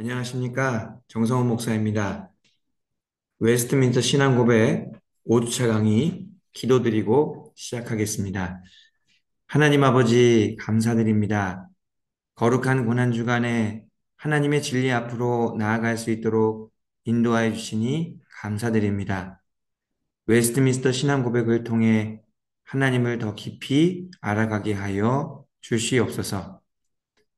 안녕하십니까. 정성훈 목사입니다. 웨스트민스터 신앙고백 5주차 강의 기도드리고 시작하겠습니다. 하나님 아버지 감사드립니다. 거룩한 고난주간에 하나님의 진리 앞으로 나아갈 수 있도록 인도하여 주시니 감사드립니다. 웨스트민스터 신앙고백을 통해 하나님을 더 깊이 알아가게 하여 주시옵소서.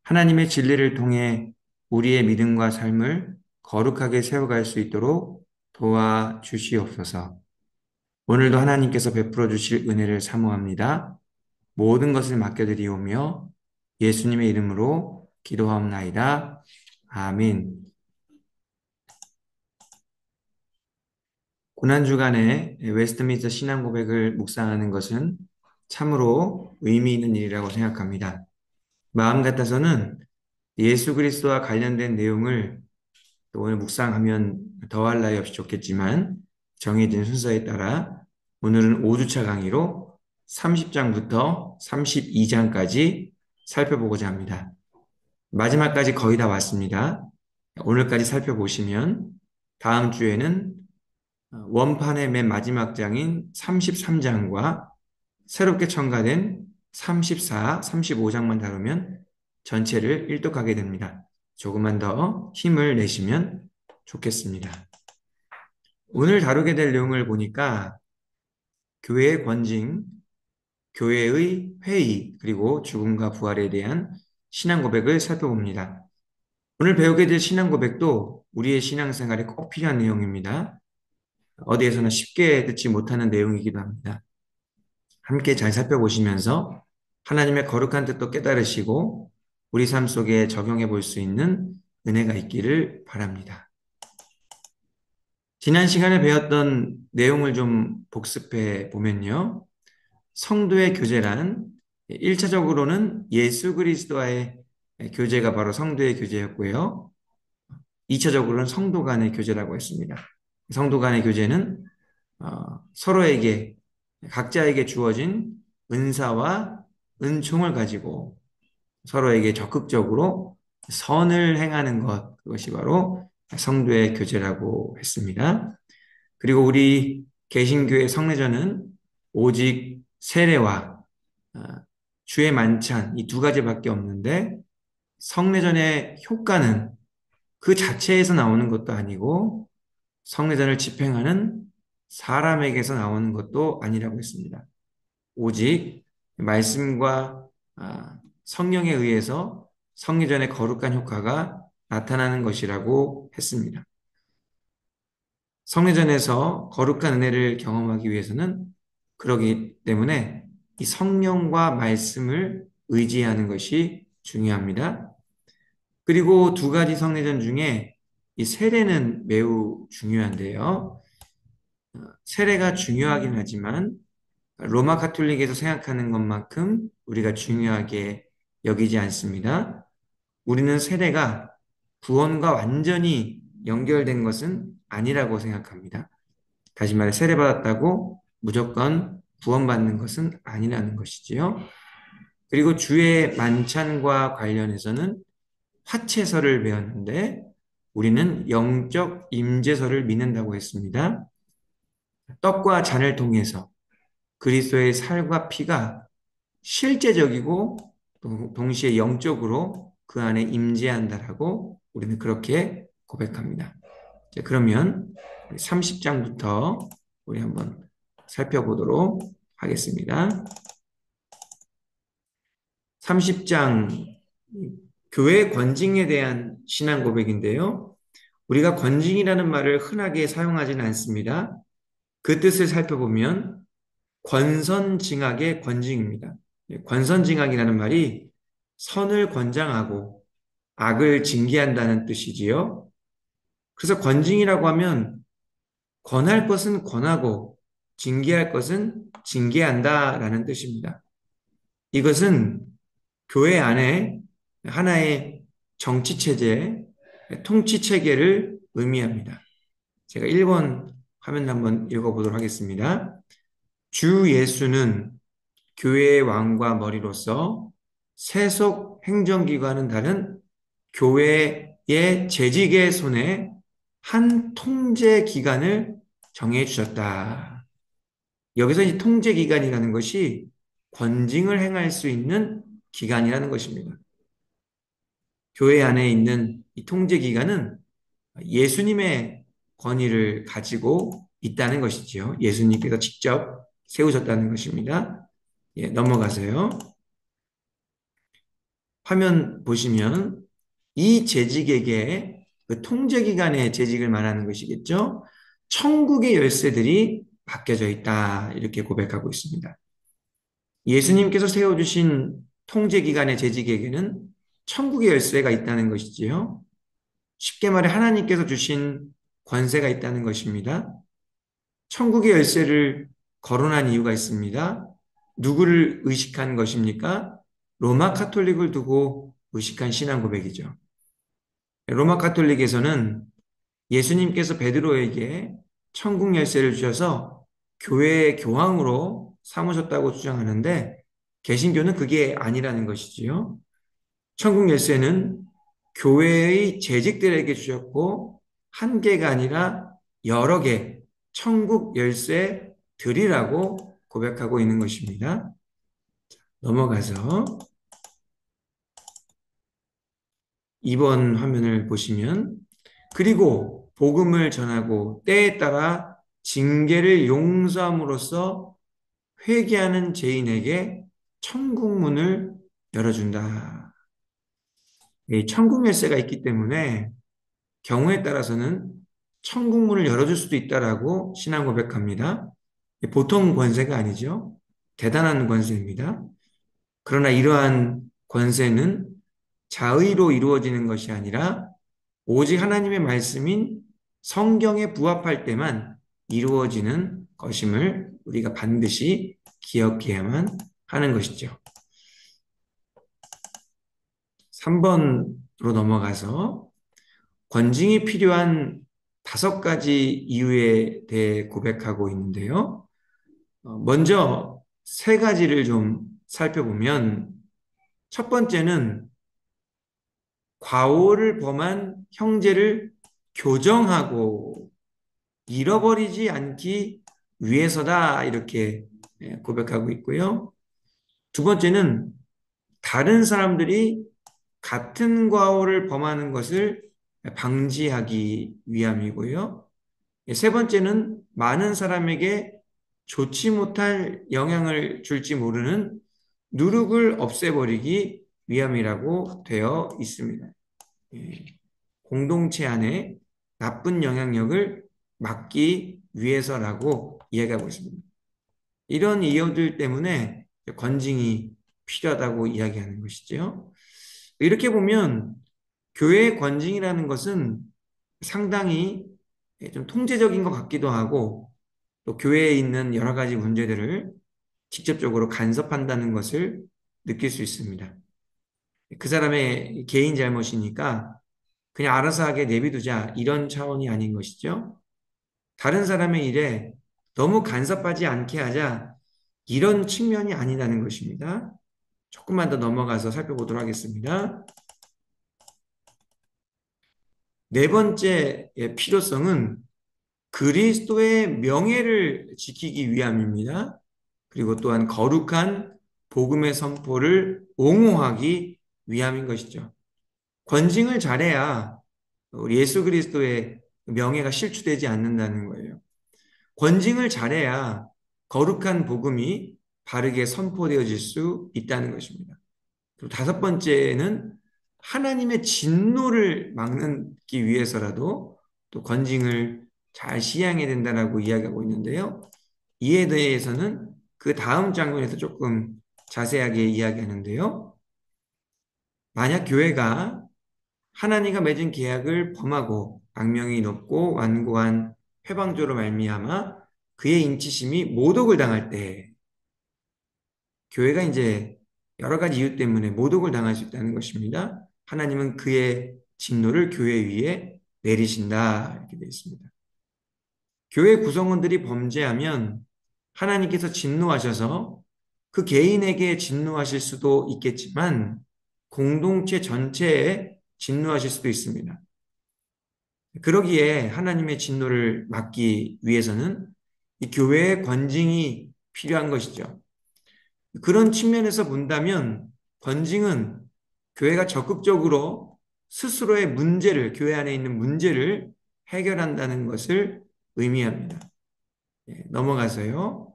하나님의 진리를 통해 우리의 믿음과 삶을 거룩하게 세워갈 수 있도록 도와주시옵소서. 오늘도 하나님께서 베풀어 주실 은혜를 사모합니다. 모든 것을 맡겨드리오며 예수님의 이름으로 기도하옵나이다. 아멘. 고난주간에 웨스트민스터 신앙고백을 묵상하는 것은 참으로 의미 있는 일이라고 생각합니다. 마음 같아서는 예수 그리스도와 관련된 내용을 또 오늘 묵상하면 더할 나위 없이 좋겠지만 정해진 순서에 따라 오늘은 5주차 강의로 30장부터 32장까지 살펴보고자 합니다. 마지막까지 거의 다 왔습니다. 오늘까지 살펴보시면 다음 주에는 원판의 맨 마지막 장인 33장과 새롭게 첨가된 34, 35장만 다루면 전체를 일독하게 됩니다. 조금만 더 힘을 내시면 좋겠습니다. 오늘 다루게 될 내용을 보니까 교회의 권징, 교회의 회의, 그리고 죽음과 부활에 대한 신앙 고백을 살펴봅니다. 오늘 배우게 될 신앙 고백도 우리의 신앙생활에 꼭 필요한 내용입니다. 어디에서나 쉽게 듣지 못하는 내용이기도 합니다. 함께 잘 살펴보시면서 하나님의 거룩한 뜻도 깨달으시고 우리 삶 속에 적용해 볼 수 있는 은혜가 있기를 바랍니다. 지난 시간에 배웠던 내용을 좀 복습해 보면요. 성도의 교제란 1차적으로는 예수 그리스도와의 교제가 바로 성도의 교제였고요. 2차적으로는 성도 간의 교제라고 했습니다. 성도 간의 교제는 서로에게 각자에게 주어진 은사와 은총을 가지고 서로에게 적극적으로 선을 행하는 것, 그것이 바로 성도의 교제라고 했습니다. 그리고 우리 개신교의 성례전은 오직 세례와 주의 만찬 이 두 가지밖에 없는데 성례전의 효과는 그 자체에서 나오는 것도 아니고 성례전을 집행하는 사람에게서 나오는 것도 아니라고 했습니다. 오직 말씀과 성령에 의해서 성례전의 거룩한 효과가 나타나는 것이라고 했습니다. 성례전에서 거룩한 은혜를 경험하기 위해서는 그러기 때문에 이 성령과 말씀을 의지하는 것이 중요합니다. 그리고 두 가지 성례전 중에 이 세례는 매우 중요한데요. 세례가 중요하긴 하지만 로마 가톨릭에서 생각하는 것만큼 우리가 중요하게 여기지 않습니다. 우리는 세례가 구원과 완전히 연결된 것은 아니라고 생각합니다. 다시 말해 세례받았다고 무조건 구원받는 것은 아니라는 것이지요. 그리고 주의 만찬과 관련해서는 화채설을 배웠는데 우리는 영적 임재설을 믿는다고 했습니다. 떡과 잔을 통해서 그리스도의 살과 피가 실제적이고 동시에 영적으로 그 안에 임재한다라고 우리는 그렇게 고백합니다. 자, 그러면 30장부터 우리 한번 살펴보도록 하겠습니다. 30장 교회 권징에 대한 신앙 고백인데요. 우리가 권징이라는 말을 흔하게 사용하지는 않습니다. 그 뜻을 살펴보면 권선징악의 권징입니다. 권선징악이라는 말이 선을 권장하고 악을 징계한다는 뜻이지요. 그래서 권징이라고 하면 권할 것은 권하고 징계할 것은 징계한다라는 뜻입니다. 이것은 교회 안에 하나의 정치 체제, 통치 체계를 의미합니다. 제가 1번 화면 한번 읽어보도록 하겠습니다. 주 예수는 교회의 왕과 머리로서 세속 행정기관은 다른 교회의 재직의 손에 한 통제 기간을 정해 주셨다. 여기서 이 통제 기간이라는 것이 권징을 행할 수 있는 기간이라는 것입니다. 교회 안에 있는 이 통제 기간은 예수님의 권위를 가지고 있다는 것이지요. 예수님께서 직접 세우셨다는 것입니다. 예, 넘어가세요. 화면 보시면 이 재직에게 그 통제기관의 재직을 말하는 것이겠죠. 천국의 열쇠들이 맡겨져 있다. 이렇게 고백하고 있습니다. 예수님께서 세워주신 통제기관의 재직에게는 천국의 열쇠가 있다는 것이지요. 쉽게 말해 하나님께서 주신 권세가 있다는 것입니다. 천국의 열쇠를 거론한 이유가 있습니다. 누구를 의식한 것입니까? 로마 카톨릭을 두고 의식한 신앙 고백이죠. 로마 카톨릭에서는 예수님께서 베드로에게 천국 열쇠를 주셔서 교회의 교황으로 삼으셨다고 주장하는데 개신교는 그게 아니라는 것이지요. 천국 열쇠는 교회의 재직들에게 주셨고 한 개가 아니라 여러 개 천국 열쇠들이라고 고백하고 있는 것입니다. 넘어가서 2번 화면을 보시면 그리고 복음을 전하고 때에 따라 징계를 용서함으로써 회개하는 죄인에게 천국 문을 열어준다. 이 천국 열쇠가 있기 때문에 경우에 따라서는 천국 문을 열어줄 수도 있다라고 신앙 고백합니다. 보통 권세가 아니죠. 대단한 권세입니다. 그러나 이러한 권세는 자의로 이루어지는 것이 아니라 오직 하나님의 말씀인 성경에 부합할 때만 이루어지는 것임을 우리가 반드시 기억해야만 하는 것이죠. 3번으로 넘어가서 권징이 필요한 5가지 이유에 대해 고백하고 있는데요. 먼저 3가지를 좀 살펴보면 첫 번째는 과오를 범한 형제를 교정하고 잃어버리지 않기 위해서다 이렇게 고백하고 있고요. 두 번째는 다른 사람들이 같은 과오를 범하는 것을 방지하기 위함이고요. 세 번째는 많은 사람에게 좋지 못할 영향을 줄지 모르는 누룩을 없애버리기 위함이라고 되어 있습니다. 공동체 안에 나쁜 영향력을 막기 위해서라고 이야기하고 있습니다. 이런 이유들 때문에 권징이 필요하다고 이야기하는 것이죠. 이렇게 보면 교회의 권징이라는 것은 상당히 좀 통제적인 것 같기도 하고 또 교회에 있는 여러 가지 문제들을 직접적으로 간섭한다는 것을 느낄 수 있습니다. 그 사람의 개인 잘못이니까 그냥 알아서 하게 내비두자 이런 차원이 아닌 것이죠. 다른 사람의 일에 너무 간섭하지 않게 하자 이런 측면이 아니라는 것입니다. 조금만 더 넘어가서 살펴보도록 하겠습니다. 네 번째 필요성은 그리스도의 명예를 지키기 위함입니다. 그리고 또한 거룩한 복음의 선포를 옹호하기 위함인 것이죠. 권징을 잘해야 우리 예수 그리스도의 명예가 실추되지 않는다는 거예요. 권징을 잘해야 거룩한 복음이 바르게 선포되어질 수 있다는 것입니다. 그리고 5번째는 하나님의 진노를 막기 위해서라도 또 권징을 잘 시행해야 된다라고 이야기하고 있는데요. 이에 대해서는 그 다음 장면에서 조금 자세하게 이야기하는데요. 만약 교회가 하나님과 맺은 계약을 범하고 악명이 높고 완고한 회방조로 말미암아 그의 인치심이 모독을 당할 때 교회가 이제 여러 가지 이유 때문에 모독을 당할 수 있다는 것입니다. 하나님은 그의 진노를 교회 위에 내리신다 이렇게 되어 있습니다. 교회 구성원들이 범죄하면 하나님께서 진노하셔서 그 개인에게 진노하실 수도 있겠지만 공동체 전체에 진노하실 수도 있습니다. 그러기에 하나님의 진노를 막기 위해서는 이 교회의 권징이 필요한 것이죠. 그런 측면에서 본다면 권징은 교회가 적극적으로 스스로의 문제를, 교회 안에 있는 문제를 해결한다는 것을 의미합니다. 넘어가서요.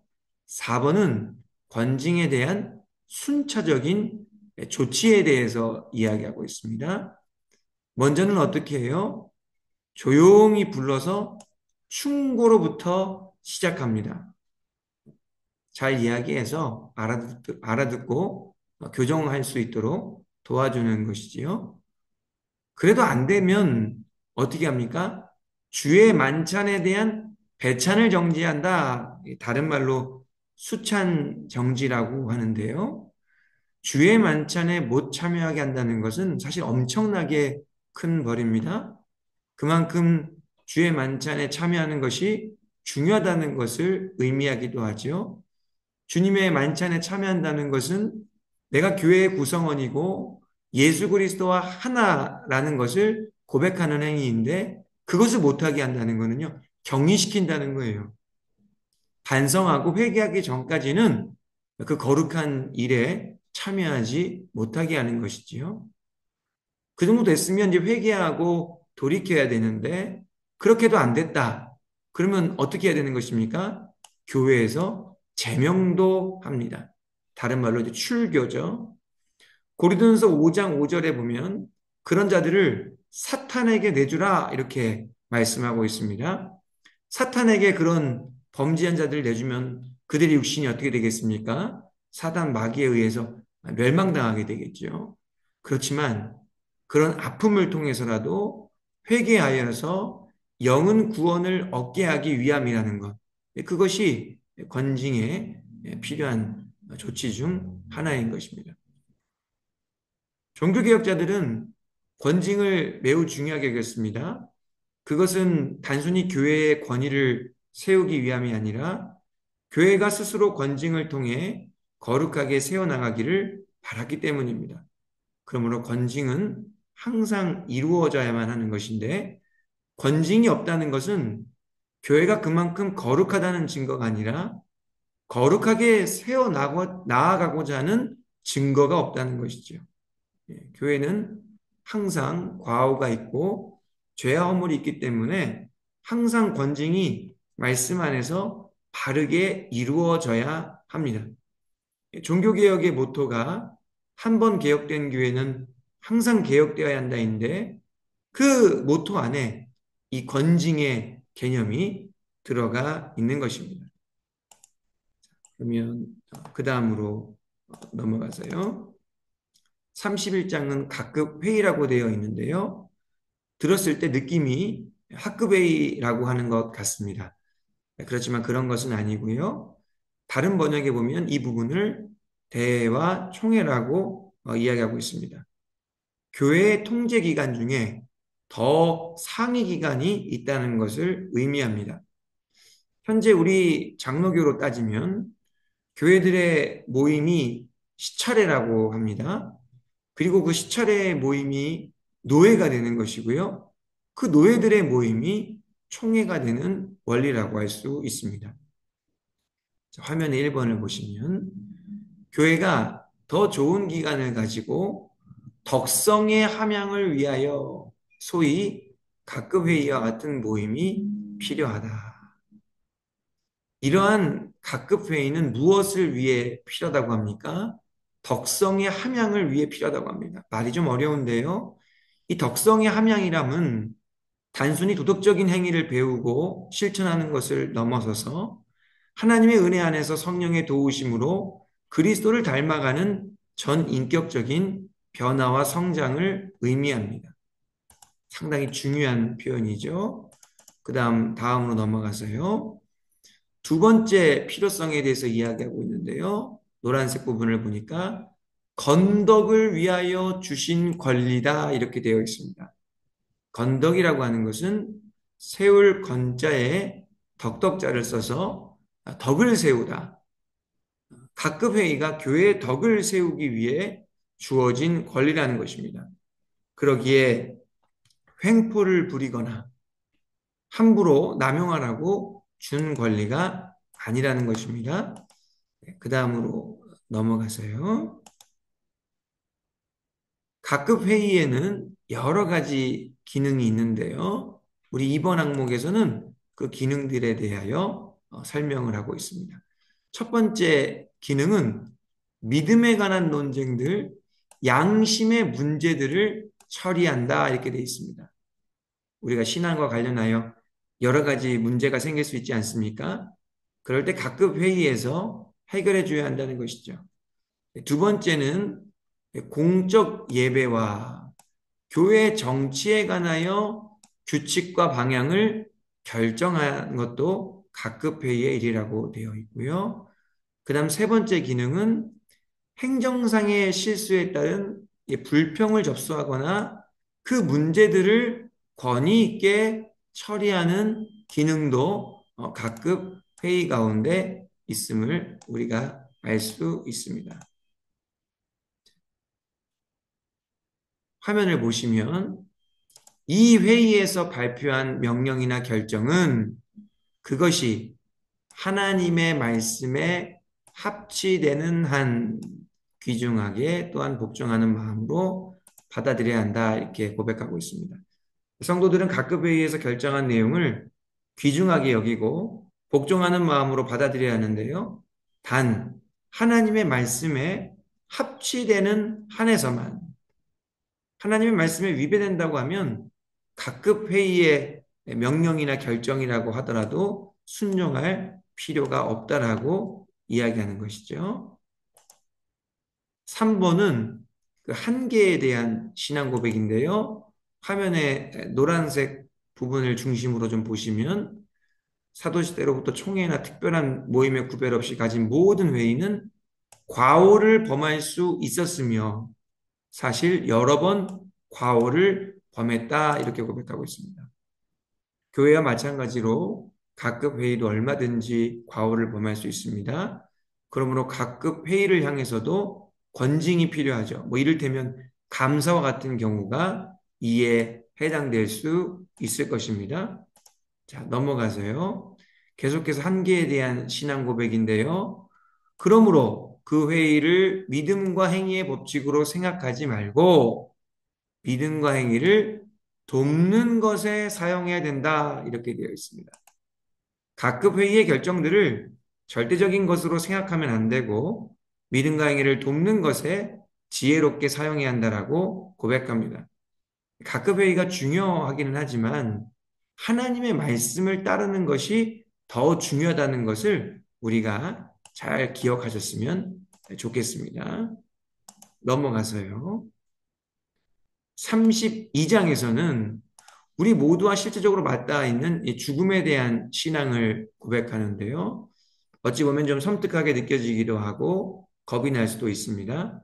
4번은 권징에 대한 순차적인 조치에 대해서 이야기하고 있습니다. 먼저는 어떻게 해요? 조용히 불러서 충고로부터 시작합니다. 잘 이야기해서 알아듣고 교정할 수 있도록 도와주는 것이지요. 그래도 안 되면 어떻게 합니까? 주의 만찬에 대한 배찬을 정지한다. 다른 말로 수찬 정지라고 하는데요. 주의 만찬에 못 참여하게 한다는 것은 사실 엄청나게 큰 벌입니다. 그만큼 주의 만찬에 참여하는 것이 중요하다는 것을 의미하기도 하죠. 주님의 만찬에 참여한다는 것은 내가 교회의 구성원이고 예수 그리스도와 하나라는 것을 고백하는 행위인데 그것을 못하게 한다는 것은요, 격리시킨다는 거예요. 반성하고 회개하기 전까지는 그 거룩한 일에 참여하지 못하게 하는 것이지요. 그 정도 됐으면 이제 회개하고 돌이켜야 되는데 그렇게도 안 됐다. 그러면 어떻게 해야 되는 것입니까? 교회에서 제명도 합니다. 다른 말로 이제 출교죠. 고린도전서 5장 5절에 보면 그런 자들을 사탄에게 내주라 이렇게 말씀하고 있습니다. 사탄에게 그런 범죄한 자들을 내주면 그들의 육신이 어떻게 되겠습니까? 사단 마귀에 의해서 멸망당하게 되겠죠. 그렇지만 그런 아픔을 통해서라도 회개하여서 영은 구원을 얻게 하기 위함이라는 것. 그것이 권징에 필요한 조치 중 하나인 것입니다. 종교개혁자들은 권징을 매우 중요하게 여겼습니다. 그것은 단순히 교회의 권위를 세우기 위함이 아니라 교회가 스스로 권징을 통해 거룩하게 세워나가기를 바랐기 때문입니다. 그러므로 권징은 항상 이루어져야만 하는 것인데 권징이 없다는 것은 교회가 그만큼 거룩하다는 증거가 아니라 거룩하게 나아가고자 하는 증거가 없다는 것이죠. 교회는 항상 과오가 있고 죄와 허물이 있기 때문에 항상 권징이 말씀 안에서 바르게 이루어져야 합니다. 종교개혁의 모토가 한 번 개혁된 교회는 항상 개혁되어야 한다인데 그 모토 안에 이 권징의 개념이 들어가 있는 것입니다. 그러면 그 다음으로 넘어가서요. 31장은 각급 회의라고 되어 있는데요. 들었을 때 느낌이 학급 회의라고 하는 것 같습니다. 그렇지만 그런 것은 아니고요. 다른 번역에 보면 이 부분을 대화 총회라고 이야기하고 있습니다. 교회의 통제 기간 중에 더 상위 기간이 있다는 것을 의미합니다. 현재 우리 장로교로 따지면 교회들의 모임이 시차례라고 합니다. 그리고 그 시차례 모임이 노회가 되는 것이고요. 그 노회들의 모임이 총회가 되는 원리라고 할 수 있습니다. 화면에 1번을 보시면 교회가 더 좋은 기간을 가지고 덕성의 함양을 위하여 소위 각급회의와 같은 모임이 필요하다. 이러한 각급회의는 무엇을 위해 필요하다고 합니까? 덕성의 함양을 위해 필요하다고 합니다. 말이 좀 어려운데요. 이 덕성의 함양이라면 단순히 도덕적인 행위를 배우고 실천하는 것을 넘어서서 하나님의 은혜 안에서 성령의 도우심으로 그리스도를 닮아가는 전 인격적인 변화와 성장을 의미합니다. 상당히 중요한 표현이죠. 다음으로 넘어가서요. 두 번째 필요성에 대해서 이야기하고 있는데요. 노란색 부분을 보니까 건덕을 위하여 주신 권리다 이렇게 되어 있습니다. 건덕이라고 하는 것은 세울 건자에 덕덕자를 써서 덕을 세우다. 각급 회의가 교회의 덕을 세우기 위해 주어진 권리라는 것입니다. 그러기에 횡포를 부리거나 함부로 남용하라고 준 권리가 아니라는 것입니다. 그 다음으로 넘어가서요. 각급 회의에는 여러 가지 기능이 있는데요. 우리 이번 항목에서는 그 기능들에 대하여 설명을 하고 있습니다. 첫 번째 기능은 믿음에 관한 논쟁들, 양심의 문제들을 처리한다 이렇게 되어 있습니다. 우리가 신앙과 관련하여 여러 가지 문제가 생길 수 있지 않습니까? 그럴 때 각급 회의에서 해결해 줘야 한다는 것이죠. 두 번째는 공적 예배와 교회 정치에 관하여 규칙과 방향을 결정하는 것도 각급 회의의 일이라고 되어 있고요. 그 다음 세 번째 기능은 행정상의 실수에 따른 불평을 접수하거나 그 문제들을 권위 있게 처리하는 기능도 각급 회의 가운데 있음을 우리가 알 수 있습니다. 화면을 보시면 이 회의에서 발표한 명령이나 결정은 그것이 하나님의 말씀에 합치되는 한 귀중하게 또한 복종하는 마음으로 받아들여야 한다 이렇게 고백하고 있습니다. 성도들은 각급 회의에서 결정한 내용을 귀중하게 여기고 복종하는 마음으로 받아들여야 하는데요. 단 하나님의 말씀에 합치되는 한에서만 하나님의 말씀에 위배된다고 하면 각급 회의의 명령이나 결정이라고 하더라도 순종할 필요가 없다라고 이야기하는 것이죠. 3번은 그 한계에 대한 신앙 고백인데요. 화면에 노란색 부분을 중심으로 좀 보시면 사도시대로부터 총회나 특별한 모임의 구별 없이 가진 모든 회의는 과오를 범할 수 있었으며 사실 여러 번 과오를 범했다 이렇게 고백하고 있습니다. 교회와 마찬가지로 각급 회의도 얼마든지 과오를 범할 수 있습니다. 그러므로 각급 회의를 향해서도 권징이 필요하죠. 뭐 이를테면 감사와 같은 경우가 이에 해당될 수 있을 것입니다. 자, 넘어가서요. 계속해서 한계에 대한 신앙 고백인데요. 그러므로 그 회의를 믿음과 행위의 법칙으로 생각하지 말고 믿음과 행위를 돕는 것에 사용해야 된다. 이렇게 되어 있습니다. 각급 회의의 결정들을 절대적인 것으로 생각하면 안 되고 믿음과 행위를 돕는 것에 지혜롭게 사용해야 한다라고 고백합니다. 각급 회의가 중요하기는 하지만 하나님의 말씀을 따르는 것이 더 중요하다는 것을 우리가 잘 기억하셨으면 좋겠습니다. 넘어가서요. 32장에서는 우리 모두와 실제적으로 맞닿아 있는 이 죽음에 대한 신앙을 고백하는데요. 어찌 보면 좀 섬뜩하게 느껴지기도 하고 겁이 날 수도 있습니다.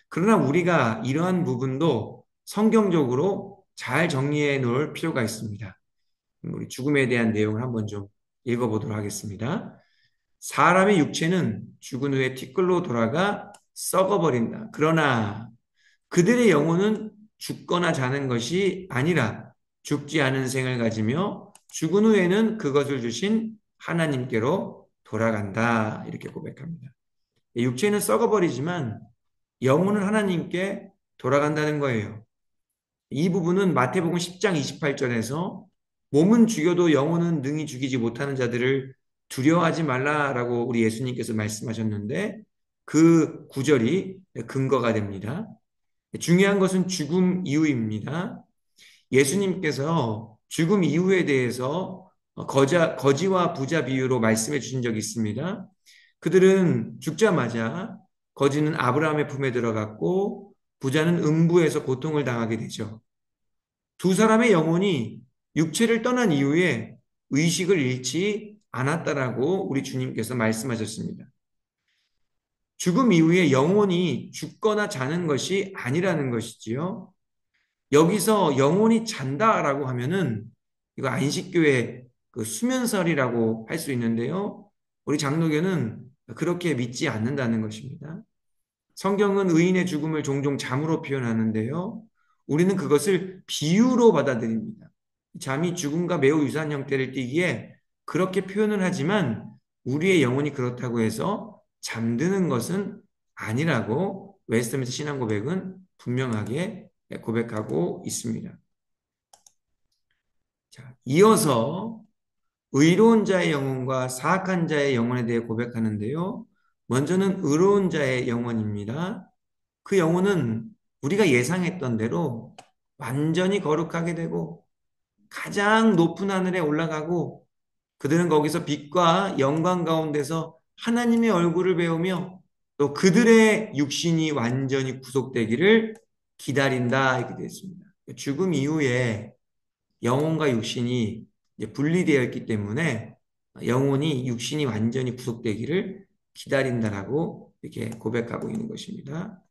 그러나 우리가 이러한 부분도 성경적으로 잘 정리해 놓을 필요가 있습니다. 우리 죽음에 대한 내용을 한번 좀 읽어보도록 하겠습니다. 사람의 육체는 죽은 후에 티끌로 돌아가 썩어버린다. 그러나 그들의 영혼은 죽거나 자는 것이 아니라 죽지 않은 생을 가지며 죽은 후에는 그것을 주신 하나님께로 돌아간다. 이렇게 고백합니다. 육체는 썩어버리지만 영혼은 하나님께 돌아간다는 거예요. 이 부분은 마태복음 10장 28절에서 몸은 죽여도 영혼은 능히 죽이지 못하는 자들을 두려워하지 말라라고 우리 예수님께서 말씀하셨는데 그 구절이 근거가 됩니다. 중요한 것은 죽음 이후입니다. 예수님께서 죽음 이후에 대해서 거지와 부자 비유로 말씀해 주신 적이 있습니다. 그들은 죽자마자 거지는 아브라함의 품에 들어갔고 부자는 음부에서 고통을 당하게 되죠. 두 사람의 영혼이 육체를 떠난 이후에 의식을 잃지 않았다라고 우리 주님께서 말씀하셨습니다. 죽음 이후에 영혼이 죽거나 자는 것이 아니라는 것이지요. 여기서 영혼이 잔다라고 하면은 이거 안식교의 그 수면설이라고 할 수 있는데요. 우리 장로교는 그렇게 믿지 않는다는 것입니다. 성경은 의인의 죽음을 종종 잠으로 표현하는데요. 우리는 그것을 비유로 받아들입니다. 잠이 죽음과 매우 유사한 형태를 띠기에 그렇게 표현을 하지만 우리의 영혼이 그렇다고 해서 잠드는 것은 아니라고 웨스트민스터 신앙 고백은 분명하게 고백하고 있습니다. 자, 이어서 의로운 자의 영혼과 사악한 자의 영혼에 대해 고백하는데요. 먼저는 의로운 자의 영혼입니다. 그 영혼은 우리가 예상했던 대로 완전히 거룩하게 되고 가장 높은 하늘에 올라가고 그들은 거기서 빛과 영광 가운데서 하나님의 얼굴을 배우며 또 그들의 육신이 완전히 구속되기를 기다린다 이렇게 되어 있습니다. 죽음 이후에 영혼과 육신이 이제 분리되어 있기 때문에 영혼이 육신이 완전히 구속되기를 기다린다라고 이렇게 고백하고 있는 것입니다.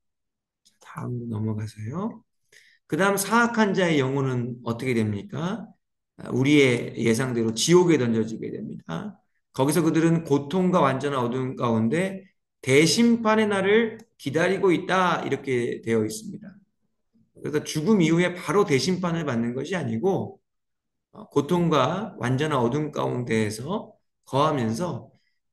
다음으로 넘어가서요. 그 다음 사악한 자의 영혼은 어떻게 됩니까? 우리의 예상대로 지옥에 던져지게 됩니다. 거기서 그들은 고통과 완전한 어두움 가운데 대심판의 날을 기다리고 있다 이렇게 되어 있습니다. 그래서 죽음 이후에 바로 대심판을 받는 것이 아니고 고통과 완전한 어둠 가운데에서 거하면서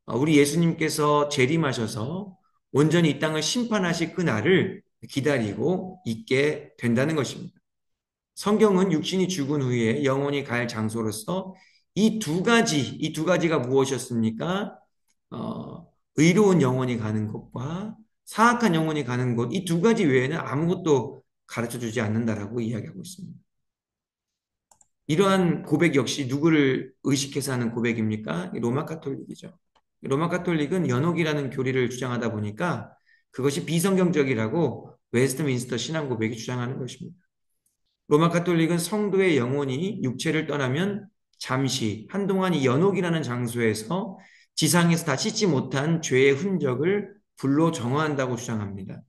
우리 예수님께서 재림하셔서 온전히 이 땅을 심판하실 그 날을 기다리고 있게 된다는 것입니다. 성경은 육신이 죽은 후에 영혼이 갈 장소로서 이 두 가지가 무엇이었습니까? 의로운 영혼이 가는 곳과 사악한 영혼이 가는 곳, 이 두 가지 외에는 아무것도 가르쳐 주지 않는다라고 이야기하고 있습니다. 이러한 고백 역시 누구를 의식해서 하는 고백입니까? 로마 카톨릭이죠. 로마 카톨릭은 연옥이라는 교리를 주장하다 보니까 그것이 비성경적이라고 웨스트민스터 신앙 고백이 주장하는 것입니다. 로마 카톨릭은 성도의 영혼이 육체를 떠나면 잠시 한동안 이 연옥이라는 장소에서 지상에서 다 씻지 못한 죄의 흔적을 불로 정화한다고 주장합니다.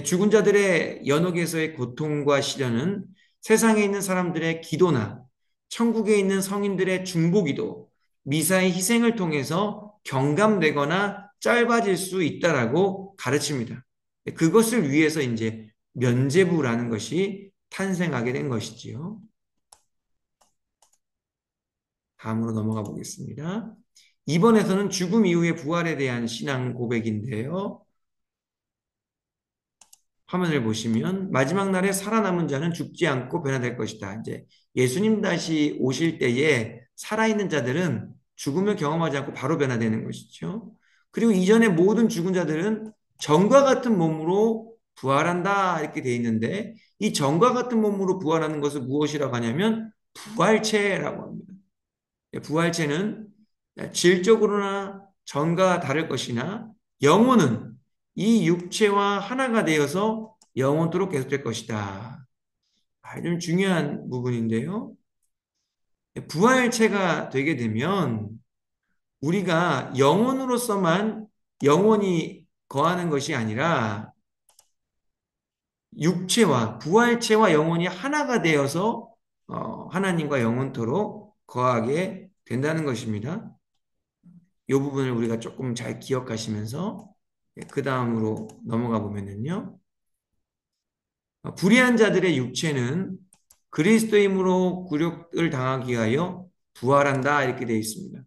죽은 자들의 연옥에서의 고통과 시련은 세상에 있는 사람들의 기도나 천국에 있는 성인들의 중보기도, 미사의 희생을 통해서 경감되거나 짧아질 수 있다라고 가르칩니다. 그것을 위해서 이제 면죄부라는 것이 탄생하게 된 것이지요. 다음으로 넘어가 보겠습니다. 이번에서는 죽음 이후의 부활에 대한 신앙 고백인데요. 화면을 보시면 마지막 날에 살아남은 자는 죽지 않고 변화될 것이다. 이제 예수님 다시 오실 때에 살아있는 자들은 죽음을 경험하지 않고 바로 변화되는 것이죠. 그리고 이전에 모든 죽은 자들은 전과 같은 몸으로 부활한다 이렇게 돼 있는데 이 전과 같은 몸으로 부활하는 것을 무엇이라고 하냐면 부활체라고 합니다. 부활체는 질적으로나 전과 다를 것이나 영혼은 이 육체와 하나가 되어서 영원토록 계속될 것이다. 좀 중요한 부분인데요. 부활체가 되게 되면 우리가 영혼으로서만 영혼이 거하는 것이 아니라 육체와 부활체와 영혼이 하나가 되어서 하나님과 영원토록 거하게 된다는 것입니다. 이 부분을 우리가 조금 잘 기억하시면서 그 다음으로 넘어가 보면은요. 불의한 자들의 육체는 그리스도의 힘으로 굴욕을 당하기 위하여 부활한다 이렇게 되어 있습니다.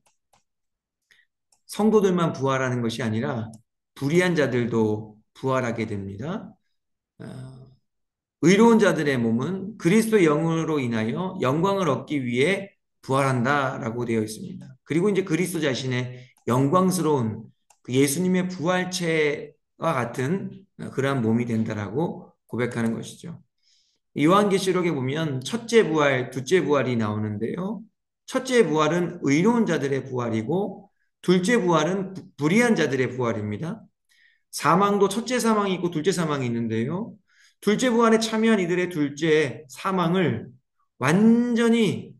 성도들만 부활하는 것이 아니라 불의한 자들도 부활하게 됩니다. 의로운 자들의 몸은 그리스도의 영으로 인하여 영광을 얻기 위해 부활한다라고 되어 있습니다. 그리고 이제 그리스도 자신의 영광스러운 그 예수님의 부활체와 같은 그러한 몸이 된다라고 고백하는 것이죠. 요한계시록에 보면 첫째 부활, 둘째 부활이 나오는데요. 첫째 부활은 의로운 자들의 부활이고 둘째 부활은 불의한 자들의 부활입니다. 사망도 첫째 사망이 있고 둘째 사망이 있는데요. 둘째 부활에 참여한 이들의 둘째 사망을 완전히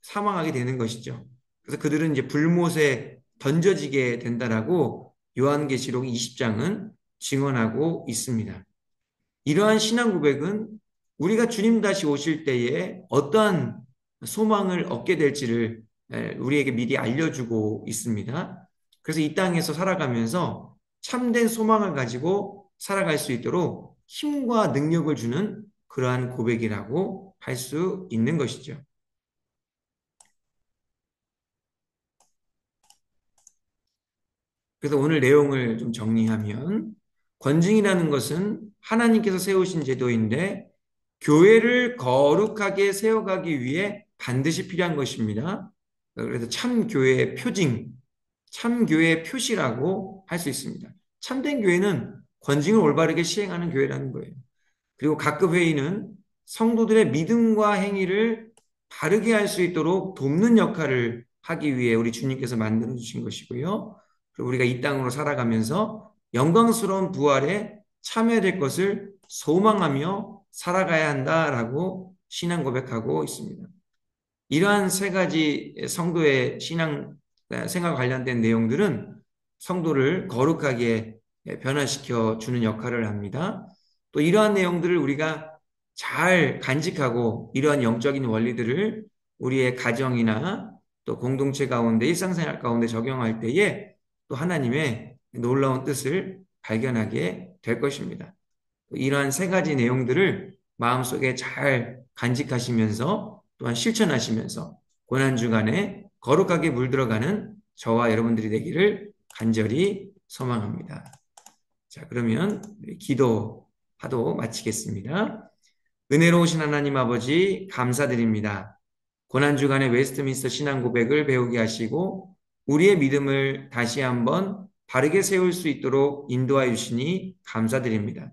사망하게 되는 것이죠. 그래서 그들은 이제 불못에 던져지게 된다라고 요한계시록 20장은 증언하고 있습니다. 이러한 신앙 고백은 우리가 주님 다시 오실 때에 어떠한 소망을 얻게 될지를 우리에게 미리 알려주고 있습니다. 그래서 이 땅에서 살아가면서 참된 소망을 가지고 살아갈 수 있도록 힘과 능력을 주는 그러한 고백이라고 할 수 있는 것이죠. 그래서 오늘 내용을 좀 정리하면 권징이라는 것은 하나님께서 세우신 제도인데 교회를 거룩하게 세워가기 위해 반드시 필요한 것입니다. 그래서 참 교회의 표징, 참 교회의 표시라고 할 수 있습니다. 참된 교회는 권징을 올바르게 시행하는 교회라는 거예요. 그리고 각급 회의는 성도들의 믿음과 행위를 바르게 할 수 있도록 돕는 역할을 하기 위해 우리 주님께서 만들어 주신 것이고요. 그리고 우리가 이 땅으로 살아가면서 영광스러운 부활에 참여될 것을 소망하며 살아가야 한다라고 신앙 고백하고 있습니다. 이러한 세 가지 성도의 신앙 생활 관련된 내용들은 성도를 거룩하게 변화시켜 주는 역할을 합니다. 또 이러한 내용들을 우리가 잘 간직하고 이러한 영적인 원리들을 우리의 가정이나 또 공동체 가운데 일상생활 가운데 적용할 때에 또 하나님의 놀라운 뜻을 발견하게 될 것입니다. 이러한 세 가지 내용들을 마음속에 잘 간직하시면서 또한 실천하시면서 고난주간에 거룩하게 물들어가는 저와 여러분들이 되기를 간절히 소망합니다. 자, 그러면 기도하도 마치겠습니다. 은혜로우신 하나님 아버지 감사드립니다. 고난주간의 웨스트민스터 신앙 고백을 배우게 하시고 우리의 믿음을 다시 한번 바르게 세울 수 있도록 인도하여 주시니 감사드립니다.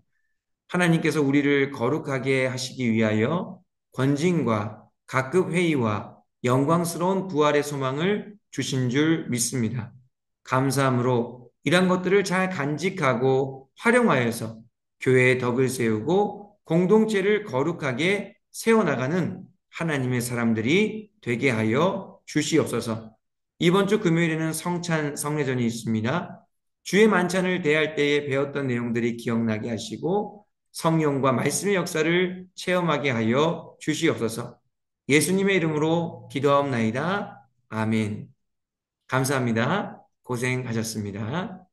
하나님께서 우리를 거룩하게 하시기 위하여 권징과 각급 회의와 영광스러운 부활의 소망을 주신 줄 믿습니다. 감사함으로 이런 것들을 잘 간직하고 활용하여서 교회의 덕을 세우고 공동체를 거룩하게 세워나가는 하나님의 사람들이 되게 하여 주시옵소서. 이번 주 금요일에는 성찬 성례전이 있습니다. 주의 만찬을 대할 때에 배웠던 내용들이 기억나게 하시고 성령과 말씀의 역사를 체험하게 하여 주시옵소서. 예수님의 이름으로 기도하옵나이다. 아멘. 감사합니다. 고생하셨습니다.